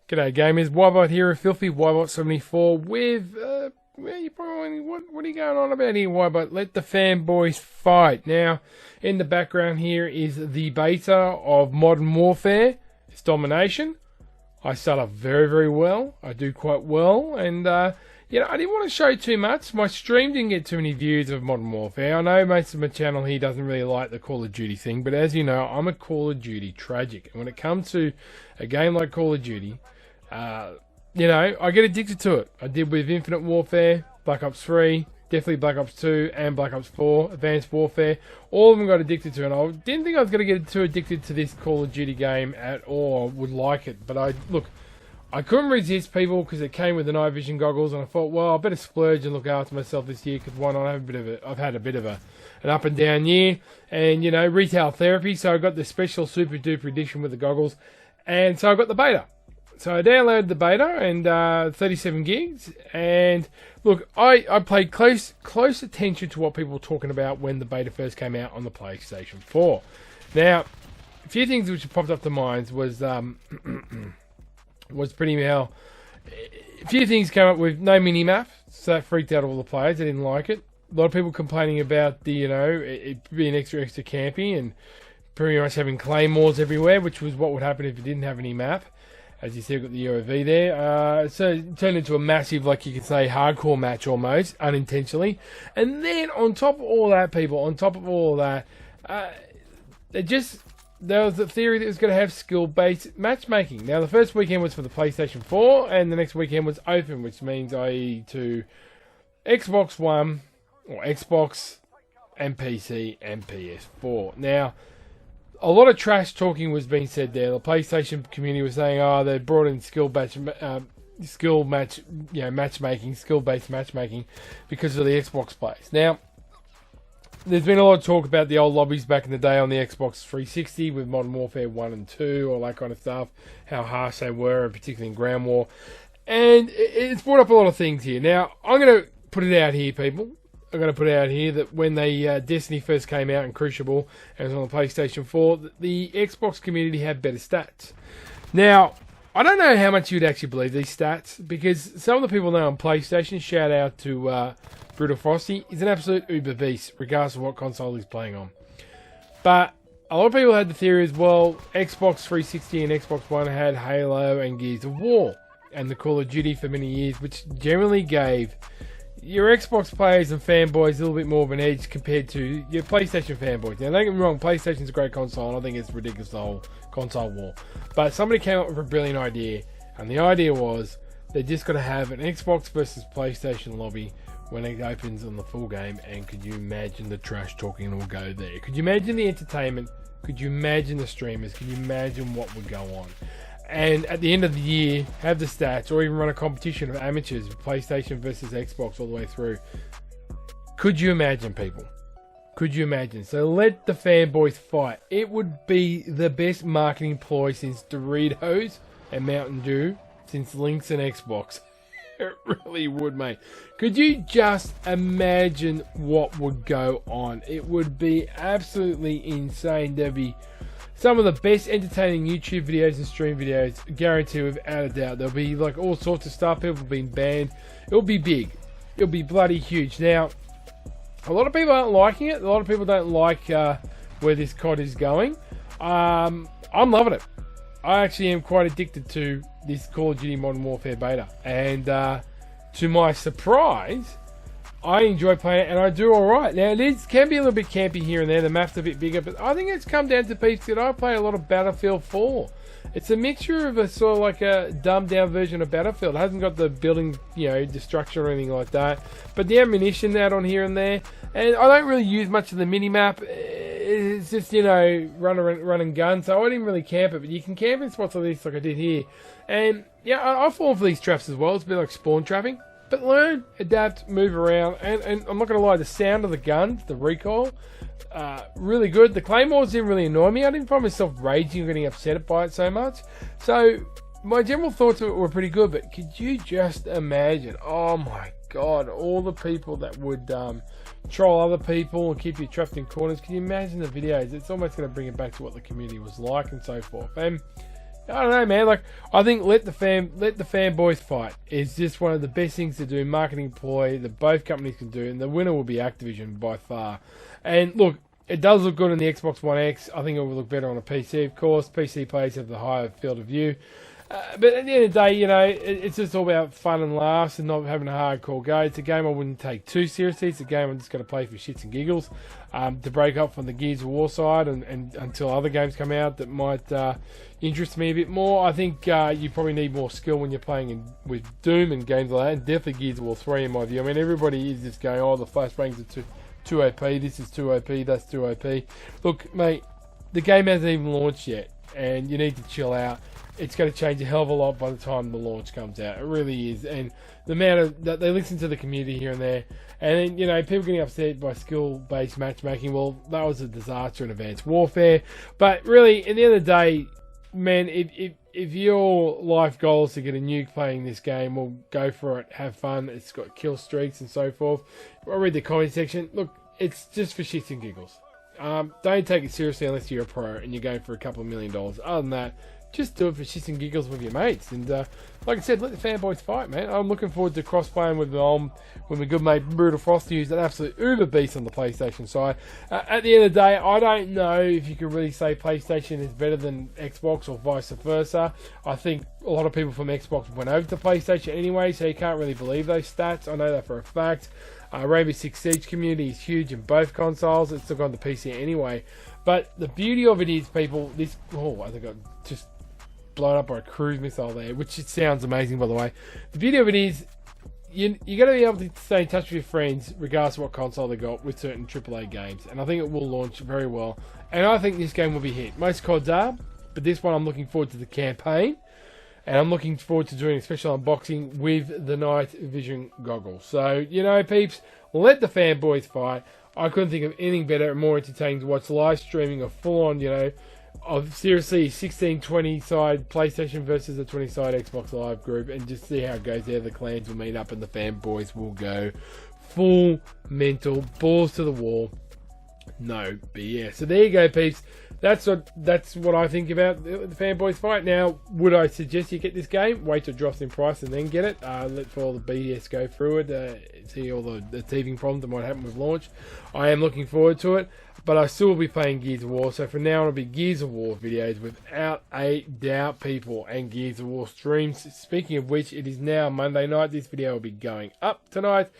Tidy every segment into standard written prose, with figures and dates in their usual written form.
G'day gamers, Wybot here, a filthy Wybot74 with, you probably, what are you going on about here, Wybot? Let the fanboys fight. Now, in the background here is the beta of Modern Warfare. It's Domination. I start off very, very well. I do quite well, and, I didn't want to show too much. My stream didn't get too many views of Modern Warfare. I know most of my channel here doesn't really like the Call of Duty thing, but as you know, I'm a Call of Duty tragic. And when it comes to a game like Call of Duty, I get addicted to it. I did with Infinite Warfare, Black Ops 3, definitely Black Ops 2, and Black Ops 4, Advanced Warfare. All of them got addicted to it, and I didn't think I was going to get too addicted to this Call of Duty game at all. I would like it, but I couldn't resist, people, because it came with the night vision goggles, and I thought, well, I better splurge and look after myself this year, because why not? I've had a bit of an up and down year, and, retail therapy, so I got the special super duper edition with the goggles, and so I got the beta. So I downloaded the beta and 37 gigs, and look, I paid close attention to what people were talking about when the beta first came out on the PlayStation 4. Now, a few things which popped up to mind was pretty well. A few things came up with no mini-map, so that freaked out all the players. They didn't like it. A lot of people complaining about the, it being extra campy and pretty much having claymores everywhere, which was what would happen if you didn't have any map. As you see, we've got the UAV there. So it turned into a massive, like you could say, hardcore match almost, unintentionally. And then on top of all that, people, there was the theory that it was going to have skill-based matchmaking. Now, the first weekend was for the PlayStation 4, and the next weekend was open, which means, i.e., to Xbox One, or Xbox, and PC, and PS4. Now, a lot of trash talking was being said there. The PlayStation community was saying, they brought in skill-based matchmaking because of the Xbox players. Now, there's been a lot of talk about the old lobbies back in the day on the Xbox 360 with Modern Warfare 1 and 2, all that kind of stuff, how harsh they were, particularly in Ground War. And it's brought up a lot of things here. Now, I'm going to put it out here, people. I'm going to put out here that when Destiny first came out in Crucible and it was on the PlayStation 4, the Xbox community had better stats. Now, I don't know how much you'd actually believe these stats, because some of the people now on PlayStation, shout out to Brutal Frosty, is an absolute uber beast, regardless of what console he's playing on. But a lot of people had the theory as well, Xbox 360 and Xbox One had Halo and Gears of War, and the Call of Duty for many years, which generally gave your Xbox players and fanboys a little bit more of an edge compared to your PlayStation fanboys. Now, don't get me wrong, PlayStation's a great console, and I think it's ridiculous, the whole console war. But somebody came up with a brilliant idea, and the idea was they're just going to have an Xbox versus PlayStation lobby when it opens on the full game, and could you imagine the trash talking that will go there? Could you imagine the entertainment? Could you imagine the streamers? Could you imagine what would go on? And at the end of the year, have the stats, or even run a competition of amateurs, PlayStation versus Xbox all the way through. Could you imagine, people? Could you imagine? So let the fanboys fight. It would be the best marketing ploy since Doritos and Mountain Dew, since Lynx and Xbox. It really would, mate. Could you just imagine what would go on? It would be absolutely insane. There'd be some of the best entertaining YouTube videos and stream videos, guaranteed without a doubt. There'll be like all sorts of stuff, people being banned. It'll be big. It'll be bloody huge. Now, a lot of people aren't liking it. A lot of people don't like where this COD is going. I'm loving it. I actually am quite addicted to this Call of Duty Modern Warfare beta. And to my surprise, I enjoy playing it, and I do alright. Now, it can be a little bit campy here and there. The map's a bit bigger, but I think it's come down to peeps that I play a lot of Battlefield 4. It's a mixture of a sort of like a dumbed-down version of Battlefield. It hasn't got the building, destruction or anything like that. But the ammunition out on here and there. And I don't really use much of the mini-map. It's just, run and gun. So I didn't really camp it. But you can camp in spots like this, like I did here. And, yeah, I fall for these traps as well. It's a bit like spawn trapping. But learn, adapt, move around, and I'm not going to lie, the sound of the guns, the recoil, really good. The claymores didn't really annoy me. I didn't find myself raging or getting upset by it so much. So my general thoughts of it were pretty good, but could you just imagine, oh my god, all the people that would troll other people and keep you trapped in corners. Can you imagine the videos? It's almost going to bring it back to what the community was like and so forth. And I don't know, man. Like, I think let the fanboys fight is just one of the best things to do, marketing ploy that both companies can do, and the winner will be Activision by far. And look, it does look good on the Xbox One X. I think it will look better on a PC, of course. PC players have the higher field of view. But at the end of the day, you know, it's just all about fun and laughs and not having a hardcore go. It's a game I wouldn't take too seriously. It's a game I'm just going to play for shits and giggles, to break up from the Gears of War side and until other games come out that might interest me a bit more. I think you probably need more skill when you're playing with Doom and games like that, and definitely Gears of War 3 in my view. I mean, everybody is just going, oh, the flashbangs are too OP, this is too OP, that's too OP. Look, mate, the game hasn't even launched yet, and you need to chill out. It's going to change a hell of a lot by the time the launch comes out. It really is. And the amount of that they listen to the community here and there, and then, you know, people getting upset by skill-based matchmaking. Well, that was a disaster in Advanced Warfare. But really, at the end of the day, man, if your life goal is to get a nuke playing this game, well, go for it. Have fun. It's got kill streaks and so forth. I read the comment section. Look, it's just for shits and giggles. Don't take it seriously unless you're a pro and you're going for a couple of $1 million. Other than that, just do it for shits and giggles with your mates. And like I said, let the fanboys fight, man. I'm looking forward to cross-playing with my good mate Brutal Frosty, who's an absolute uber beast on the PlayStation side. At the end of the day, I don't know if you can really say PlayStation is better than Xbox or vice versa. I think a lot of people from Xbox went over to PlayStation anyway, so you can't really believe those stats. I know that for a fact. Rainbow Six Siege community is huge in both consoles. It's still on the PC anyway. But the beauty of it is, people, I think I just blown up by a cruise missile there, which it sounds amazing, by the way. The beauty of it is, you got to be able to stay in touch with your friends regardless of what console they got with certain AAA games, and I think it will launch very well. And I think this game will be a hit. Most CODs are, but this one I'm looking forward to the campaign, and I'm looking forward to doing a special unboxing with the night vision goggles. So, you know, peeps, let the fanboys fight. I couldn't think of anything better and more entertaining to watch live streaming of full-on, you know, of seriously 16-20 side PlayStation versus a 20 side Xbox Live group, and just see how it goes there. The clans will meet up and the fanboys will go full mental, balls to the wall, no BS. So there you go, peeps. That's what I think about the fanboys fight. Now, would I suggest you get this game? Wait till it drops in price and then get it. Let for all the BS go through it. See all the teething problems that might happen with launch. I am looking forward to it, but I still will be playing Gears of War. So from now on, it'll be Gears of War videos without a doubt, people, and Gears of War streams. Speaking of which, it is now Monday night. This video will be going up tonight.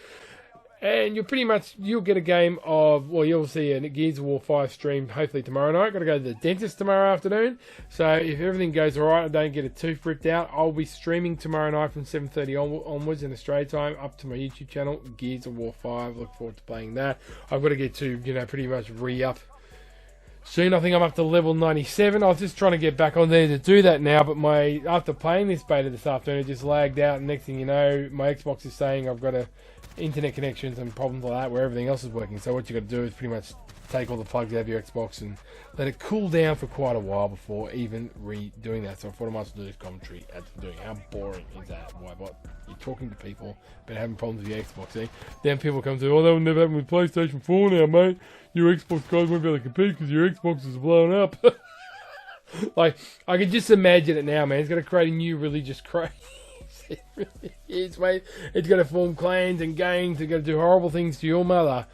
And you'll get a game of, well, you'll see a Gears of War 5 stream hopefully tomorrow night. Got to go to the dentist tomorrow afternoon. So if everything goes alright and I don't get a tooth ripped out, I'll be streaming tomorrow night from 7:30 onwards in Australia time up to my YouTube channel, Gears of War 5. Look forward to playing that. I've got to get to, you know, pretty much re-up soon. I think I'm up to level 97. I was just trying to get back on there to do that now, but after playing this beta this afternoon, it just lagged out, and next thing you know, my Xbox is saying I've got internet connections and problems like that where everything else is working. So what you got to do is pretty much take all the plugs out of your Xbox and let it cool down for quite a while before even redoing that. So I thought I might as well do this commentary as I'm doing. How boring is that? Why? What? You're talking to people about having problems with your Xbox, see? Then people come to, oh, that will never happen with PlayStation 4 now, mate. Your Xbox guys won't be able to compete because your Xbox is blown up. Like, I can just imagine it now, man. It's going to create a new religious craze. It really is, mate. It's going to form clans and gangs. It's going to do horrible things to your mother.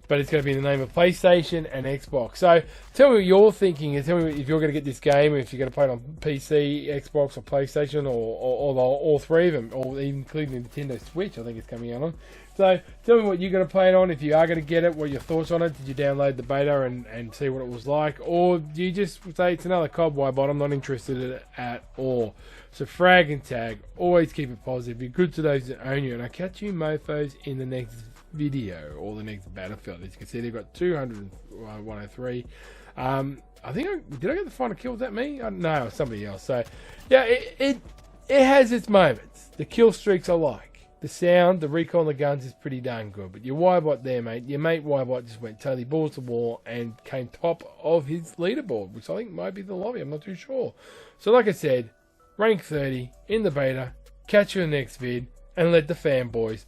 But it's going to be in the name of PlayStation and Xbox. So tell me what you're thinking, and tell me if you're going to get this game, if you're going to play it on PC, Xbox, or PlayStation, or all three of them, or even including the Nintendo Switch. I think it's coming out on. So tell me what you're going to play it on. If you are going to get it, what are your thoughts on it? Did you download the beta and see what it was like, or do you just say it's another COD? Why, but I'm not interested in it at all. So frag and tag. Always keep it positive. Be good to those that own you, and I'll catch you mofos in the next video or the next Battlefield. As you can see, they've got 103. I think did I get the final kill? Was that me? No, it was somebody else. So yeah, it has its moments. The kill streaks I like. The sound, the recoil on the guns is pretty darn good. But your Ybot there, mate. Your mate Ybot just went totally balls to the wall and came top of his leaderboard, which I think might be the lobby. I'm not too sure. So like I said, rank 30 in the beta. Catch you in the next vid, and let the fanboys